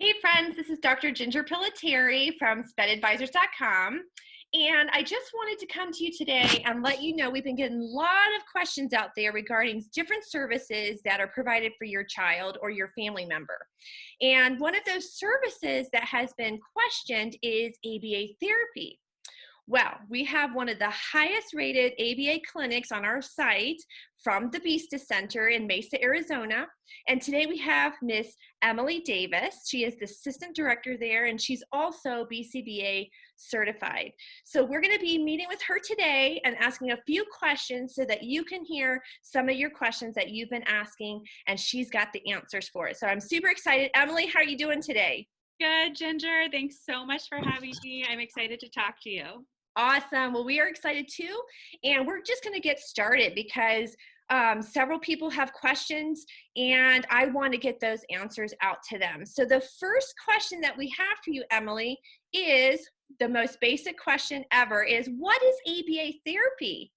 Hey friends, this is Dr. Ginger Pillitteri from SpEdadvisors.com. And I just wanted to come to you today and let you know we've been getting a lot of questions out there regarding different services that are provided for your child or your family member. And one of those services that has been questioned is ABA therapy. Well, we have one of the highest rated ABA clinics on our site from the Bista Center in Mesa, Arizona. And today we have Miss Emily Davis. She is the assistant director there, and she's also BCBA certified. So we're going to be meeting with her today and asking a few questions so that you can hear some of your questions that you've been asking, and she's got the answers for it. So I'm super excited. Emily, how are you doing today? Good, Ginger. Thanks so much for having me. I'm excited to talk to you. Awesome. Well, we are excited too. And we're just going to get started because several people have questions and I want to get those answers out to them. So the first question that we have for you, Emily, is the most basic question ever is, what is ABA therapy?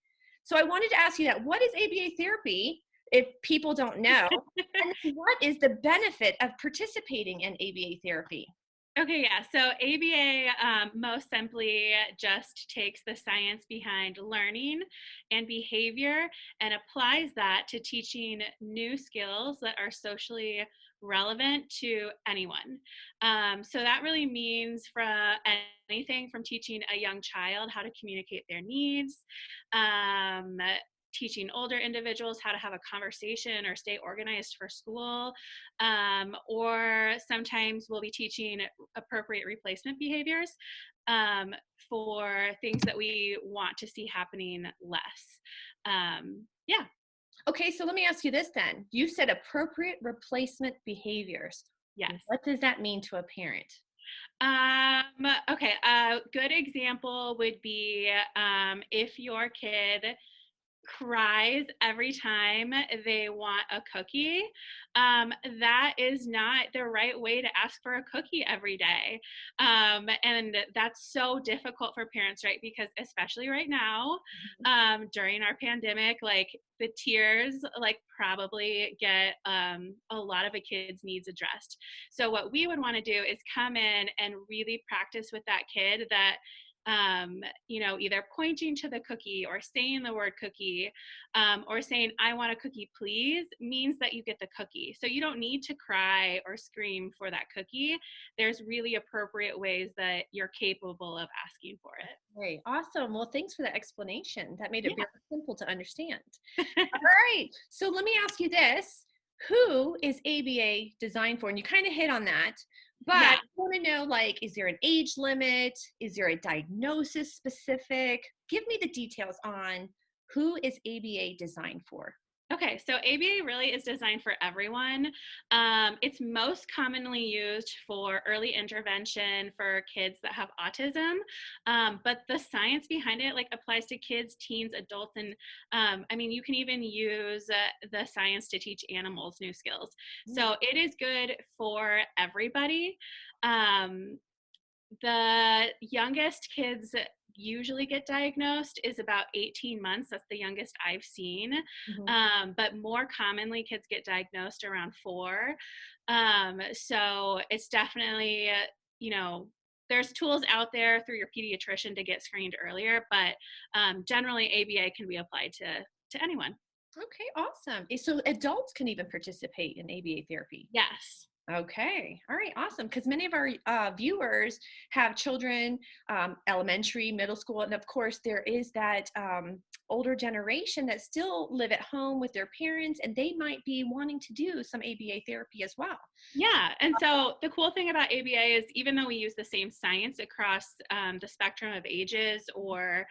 So I wanted to ask you that. What is ABA therapy if people don't know? And what is the benefit of participating in ABA therapy? Okay, yeah. So ABA most simply just takes the science behind learning and behavior and applies that to teaching new skills that are socially relevant to anyone. So that really means from anything from teaching a young child how to communicate their needs, teaching older individuals how to have a conversation or stay organized for school, or sometimes we'll be teaching appropriate replacement behaviors for things that we want to see happening less. Yeah. Okay, so let me ask you this then. You said appropriate replacement behaviors. Yes. What does that mean to a parent? Okay, a good example would be if your kid cries every time they want a cookie. That is not the right way to ask for a cookie every day. And that's so difficult for parents, right? Because especially right now, during our pandemic, like the tears like probably get a lot of a kid's needs addressed. So what we would want to do is come in and really practice with that kid that either pointing to the cookie or saying the word cookie, or saying, I want a cookie, please, means that you get the cookie. So you don't need to cry or scream for that cookie. There's really appropriate ways that you're capable of asking for it. Great, awesome. Well, thanks for the explanation. That made it Yeah. very simple to understand. All right, so let me ask you this. Who is ABA designed for? And you kind of hit on that, but Yeah. I want to know, like, is there an age limit? Is there a diagnosis specific? Give me the details on who is ABA designed for. Okay, so ABA really is designed for everyone. It's most commonly used for early intervention for kids that have autism, but the science behind it like applies to kids, teens, adults, and you can even use the science to teach animals new skills. So it is good for everybody. The youngest kids usually get diagnosed is about 18 months. That's the youngest I've seen. But more commonly, kids get diagnosed around 4. So it's definitely, there's tools out there through your pediatrician to get screened earlier, but generally ABA can be applied to anyone. Okay, awesome. So adults can even participate in ABA therapy. Yes. Okay. All right. Awesome. Because many of our viewers have children, elementary, middle school, and of course there is that older generation that still live at home with their parents, and they might be wanting to do some ABA therapy as well. Yeah, and so the cool thing about ABA is even though we use the same science across the spectrum of ages or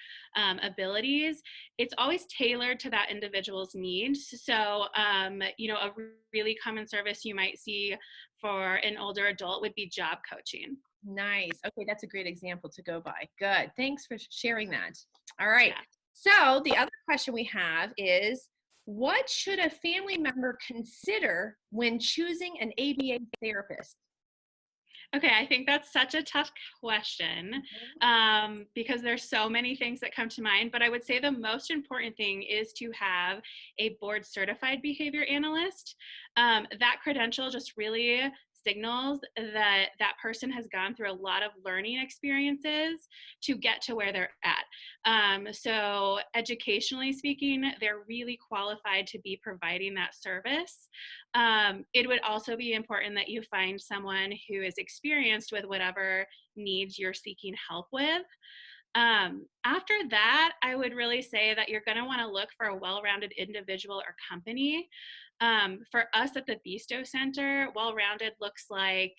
abilities, it's always tailored to that individual's needs. So, a really common service you might see for an older adult would be job coaching. Nice. Okay, that's a great example to go by. Good. Thanks for sharing that. All right. Yeah. So the other question we have is, what should a family member consider when choosing an ABA therapist? Okay, I think that's such a tough question because there's so many things that come to mind, but I would say the most important thing is to have a board certified behavior analyst. That credential just really signals that that person has gone through a lot of learning experiences to get to where they're at. So educationally speaking, they're really qualified to be providing that service. It would also be important that you find someone who is experienced with whatever needs you're seeking help with. After that, I would really say that you're going to want to look for a well-rounded individual or company. For us at the Bista Center, well-rounded looks like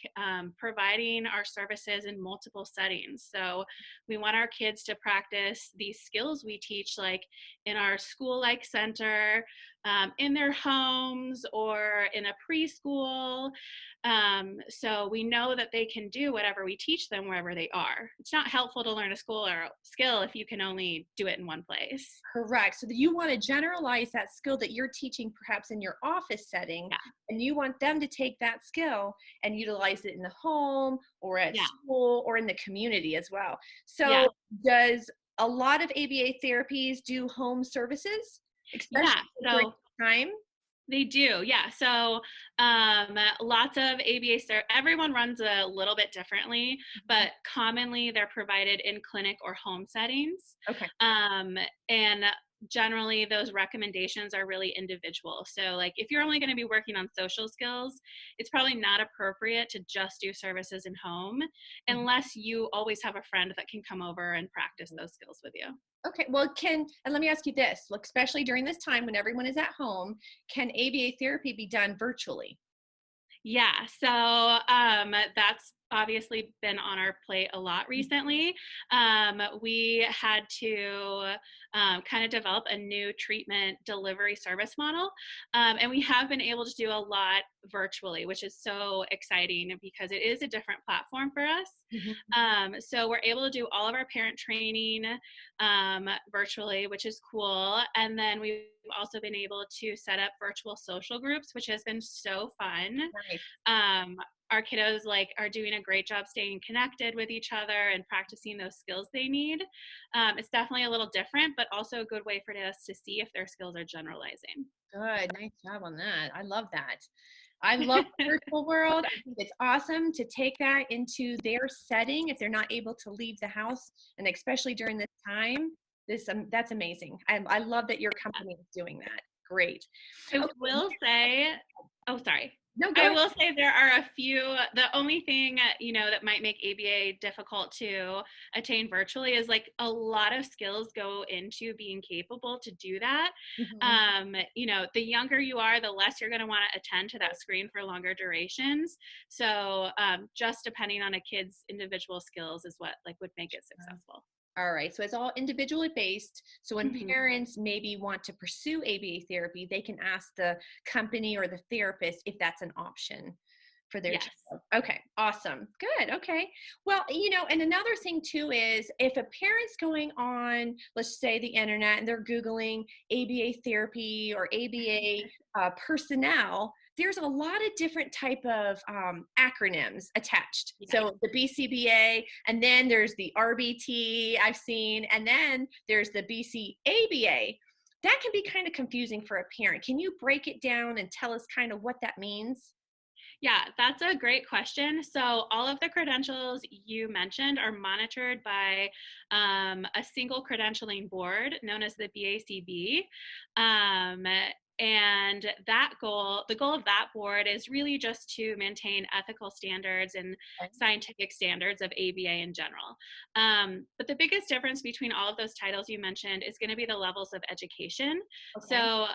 providing our services in multiple settings. So we want our kids to practice these skills we teach, like in our school-like center, in their homes, or in a preschool. So we know that they can do whatever we teach them wherever they are. It's not helpful to learn a school or skill if you can only do it in one place. Correct. So you want to generalize that skill that you're teaching perhaps in your office setting, Yeah. and you want them to take that skill and utilize it in the home or at Yeah. school or in the community as well. Yeah. So does a lot of ABA therapies do home services, especially Yeah. during So time? they do, yeah. So lots of ABA, everyone runs a little bit differently, but commonly they're provided in clinic or home settings. Okay. And generally those recommendations are really individual. So like if you're only going to be working on social skills, it's probably not appropriate to just do services in home unless you always have a friend that can come over and practice those skills with you. Okay, well, and let me ask you this, look, especially during this time when everyone is at home, can ABA therapy be done virtually? Yeah, so that's obviously been on our plate a lot recently. We had to kind of develop a new treatment delivery service model, and we have been able to do a lot virtually, which is so exciting because it is a different platform for us. So we're able to do all of our parent training virtually, which is cool. And then we've also been able to set up virtual social groups, which has been so fun. Nice. Our kiddos are doing a great job staying connected with each other and practicing those skills they need. It's definitely a little different, but also a good way for us to see if their skills are generalizing. Good, nice job on that. I love that. I love the virtual world. I think it's awesome to take that into their setting if they're not able to leave the house, and especially during this time. That's amazing. I love that your company is doing that. Great. I Okay. will say, oh, sorry. No, go I ahead. will say there are a few, the only thing, that might make ABA difficult to attain virtually is a lot of skills go into being capable to do that. The younger you are, the less you're going to want to attend to that screen for longer durations. So just depending on a kid's individual skills is what would make it successful. All right, so it's all individually based. So when Mhm. parents maybe want to pursue ABA therapy, they can ask the company or the therapist if that's an option for their Yes. child. Okay, awesome. Good. Okay. Well, and another thing too is if a parent's going on, let's say the internet, and they're Googling ABA therapy or ABA personnel, there's a lot of different type of acronyms attached. Yeah. So the BCBA, and then there's the RBT I've seen, and then there's the BCABA. That can be kind of confusing for a parent. Can you break it down and tell us kind of what that means? Yeah, that's a great question. So all of the credentials you mentioned are monitored by a single credentialing board known as the BACB. And the goal of that board is really just to maintain ethical standards and scientific standards of ABA in general. But the biggest difference between all of those titles you mentioned is going to be the levels of education. Okay. So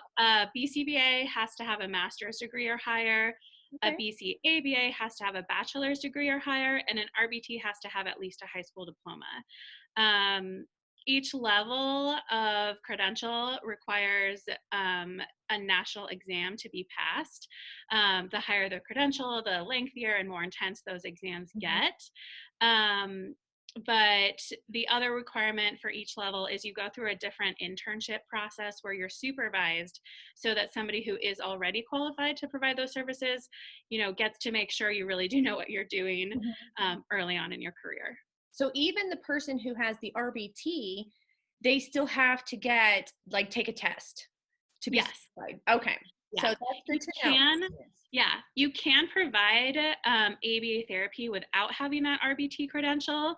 BCBA has to have a master's degree or higher. A BCABA has to have a bachelor's degree or higher, and an RBT has to have at least a high school diploma. Each level of credential requires a national exam to be passed. The higher the credential, the lengthier and more intense those exams get. But the other requirement for each level is you go through a different internship process where you're supervised so that somebody who is already qualified to provide those services, gets to make sure you really do know what you're doing early on in your career. So even the person who has the RBT, they still have to take a test to be certified. Okay. So Yeah, that's good you to know. can. Yeah, you can provide ABA therapy without having that RBT credential.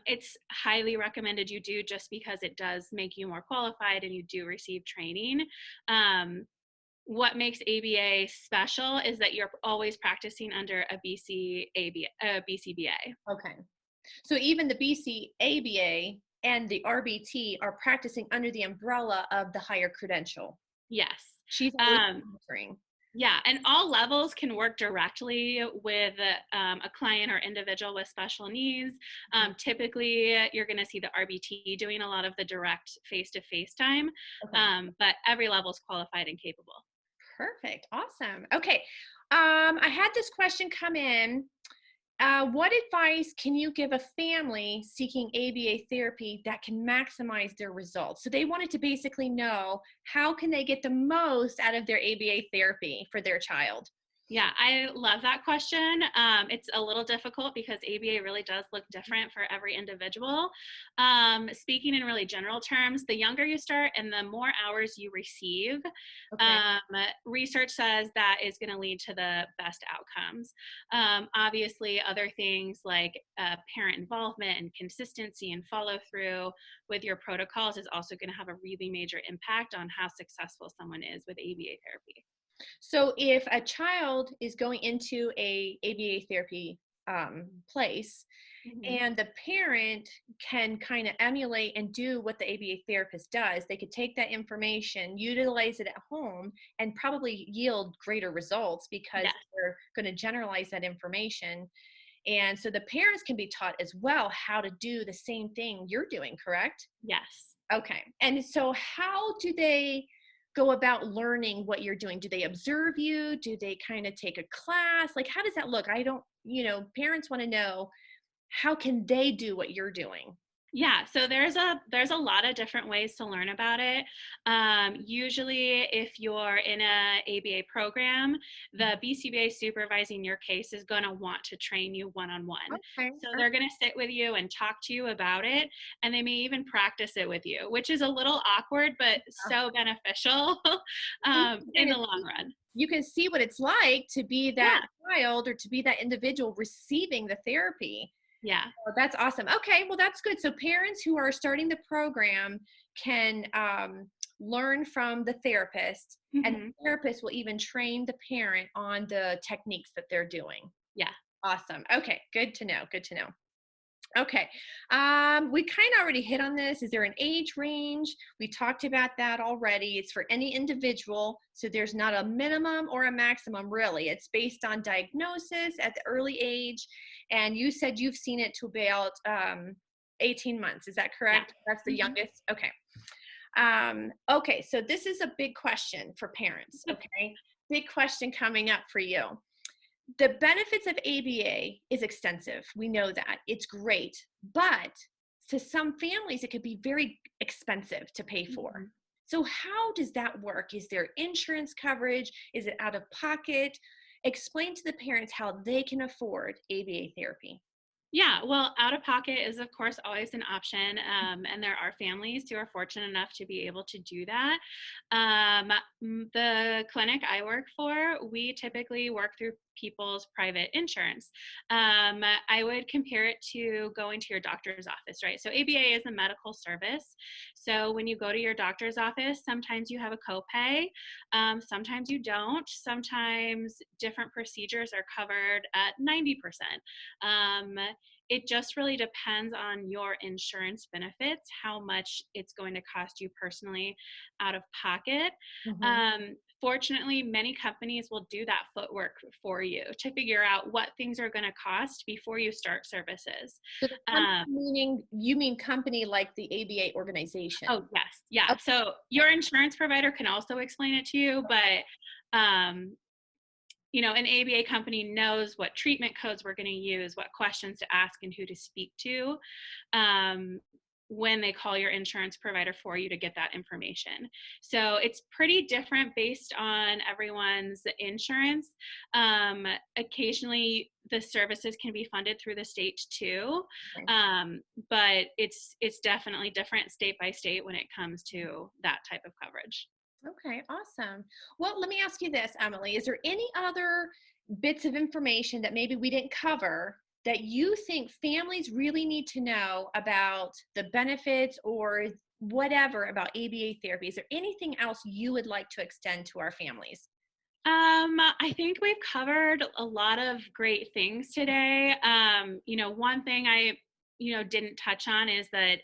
It's highly recommended you do, just because it does make you more qualified and you do receive training. What makes ABA special is that you're always practicing under a BCBA. Okay. So even the BCABA and the RBT are practicing under the umbrella of the higher credential. Yes. She's always monitoring. Yeah, and all levels can work directly with a client or individual with special needs. Typically, you're going to see the RBT doing a lot of the direct face-to-face time, Okay. but every level is qualified and capable. Perfect. Awesome. Okay. I had this question come in. What advice can you give a family seeking ABA therapy that can maximize their results? So they wanted to basically know, how can they get the most out of their ABA therapy for their child? Yeah, I love that question. It's a little difficult because ABA really does look different for every individual. Speaking in really general terms, the younger you start and the more hours you receive, Okay. research says that is going to lead to the best outcomes. Obviously, other things like parent involvement and consistency and follow through with your protocols is also going to have a really major impact on how successful someone is with ABA therapy. So if a child is going into a ABA therapy place, Mm-hmm. and the parent can kind of emulate and do what the ABA therapist does, they could take that information, utilize it at home, and probably yield greater results because Yes. they're going to generalize that information. And so the parents can be taught as well how to do the same thing you're doing, correct? Yes. Okay. And so how do they go about learning what you're doing? Do they observe you? Do they kind of take a class? Like, how does that look? I don't, parents want to know, how can they do what you're doing? Yeah, so there's a lot of different ways to learn about it. Usually, if you're in a ABA program, the BCBA supervising your case is going to want to train you one-on-one. Okay. So they're going to sit with you and talk to you about it, and they may even practice it with you, which is a little awkward, but so beneficial in the long run. You can see what it's like to be that Yeah, child or to be that individual receiving the therapy. yeah. Oh, that's awesome. Okay, well, that's good. So parents who are starting the program can learn from the therapist, and Hmm. the therapist will even train the parent on the techniques that they're doing. Yeah. Awesome. Okay, good to know. Good to know. Okay. We kind of already hit on this. Is there an age range? We talked about that already. It's for any individual. So there's not a minimum or a maximum, really. It's based on diagnosis at the early age. And you said you've seen it to about 18 months. Is that Yeah. correct? That's the Hmm. youngest? Okay. Okay. So this is a big question for parents. Okay. Big question coming up for you. The benefits of ABA is extensive. We know that. It's great. But to some families, it could be very expensive to pay for. Hmm. So how does that work? Is there insurance coverage? Is it out of pocket? Explain to the parents how they can afford ABA therapy. Yeah, well, out of pocket is, of course, always an option. And there are families who are fortunate enough to be able to do that. The clinic I work for, we typically work through people's private insurance. I would compare it to going to your doctor's office, right? So ABA is a medical service. So when you go to your doctor's office, sometimes you have a copay, sometimes you don't. Sometimes different procedures are covered at 90%. It just really depends on your insurance benefits, how much it's going to cost you personally out of pocket. Mhm. Fortunately, many companies will do that footwork for you to figure out what things are going to cost before you start services. So the company meaning, you mean company like the ABA organization? Oh, yes. Yeah. Okay. So your insurance provider can also explain it to you, but an ABA company knows what treatment codes we're going to use, what questions to ask, and who to speak to when they call your insurance provider for you to get that information. So it's pretty different based on everyone's insurance. Occasionally, the services can be funded through the state too, Okay. but it's definitely different state by state when it comes to that type of coverage. Okay, awesome. Well, let me ask you this, Emily. Is there any other bits of information that maybe we didn't cover that you think families really need to know about the benefits or whatever about ABA therapy? Is there anything else you would like to extend to our families? I think we've covered a lot of great things today. One thing I didn't touch on is that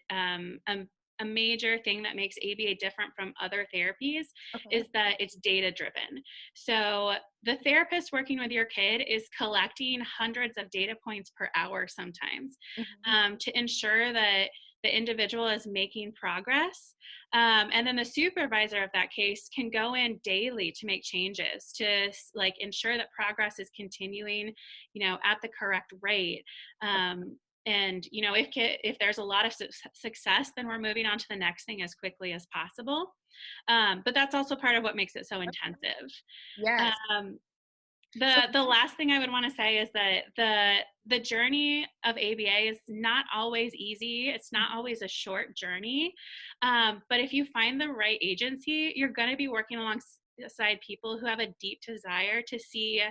a major thing that makes ABA different from other therapies Okay. is that it's data driven. So the therapist working with your kid is collecting hundreds of data points per hour sometimes, Mhm. to ensure that the individual is making progress. And then the supervisor of that case can go in daily to make changes to like ensure that progress is continuing, at the correct rate. And if there's a lot of success, then we're moving on to the next thing as quickly as possible. But that's also part of what makes it so intensive. Yes. Um, So, the last thing I would want to say is that the journey of ABA is not always easy. It's not always a short journey. But if you find the right agency, you're going to be working alongside people who have a deep desire to see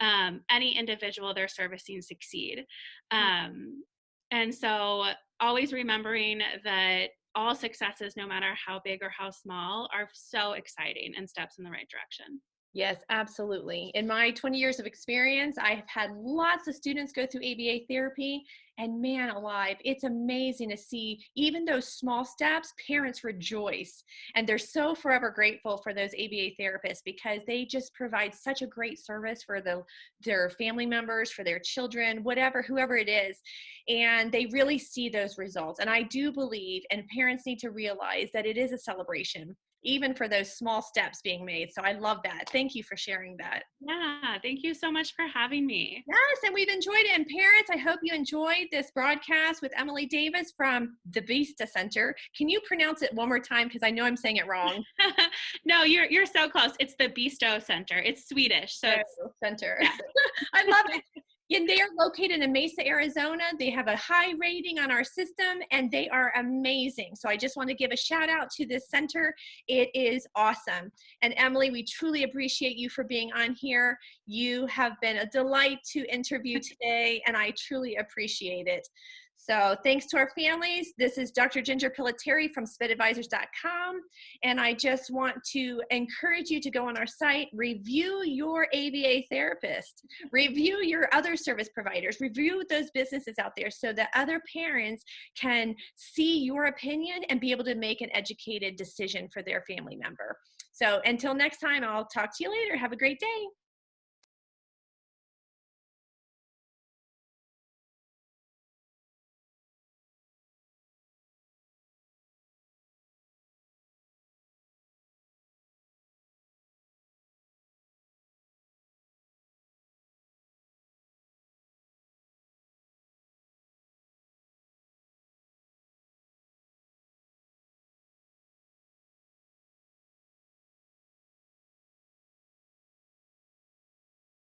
any individual they're servicing succeed. Um, and so always remembering that all successes, no matter how big or how small, are so exciting and steps in the right direction. yes, absolutely. In my 20 years of experience, I have had lots of students go through ABA therapy, and man alive, it's amazing to see even those small steps, parents rejoice. And they're so forever grateful for those ABA therapists because they just provide such a great service for their family members, for their children, whatever, whoever it is. And they really see those results. And I do believe, and parents need to realize that it is a celebration even for those small steps being made. So I love that. Thank you for sharing that. Yeah, thank you so much for having me. Yes, and we've enjoyed it. And parents, I hope you enjoyed this broadcast with Emily Davis from the Bista Center. Can you pronounce it one more time? Because I know I'm saying it wrong. No, you're so close. It's the Bista Center. It's Swedish, so it's Center. yeah. I love it. And they are located in Mesa, Arizona. They have a high rating on our system and they are amazing. So I just want to give a shout out to this center. It is awesome. And Emily, we truly appreciate you for being on here. You have been a delight to interview today and I truly appreciate it. So thanks to our families. This is Dr. Ginger Pillitteri from SpEdadvisors.com. And I just want to encourage you to go on our site, review your ABA therapist, review your other service providers, review those businesses out there so that other parents can see your opinion and be able to make an educated decision for their family member. So until next time, I'll talk to you later. Have a great day.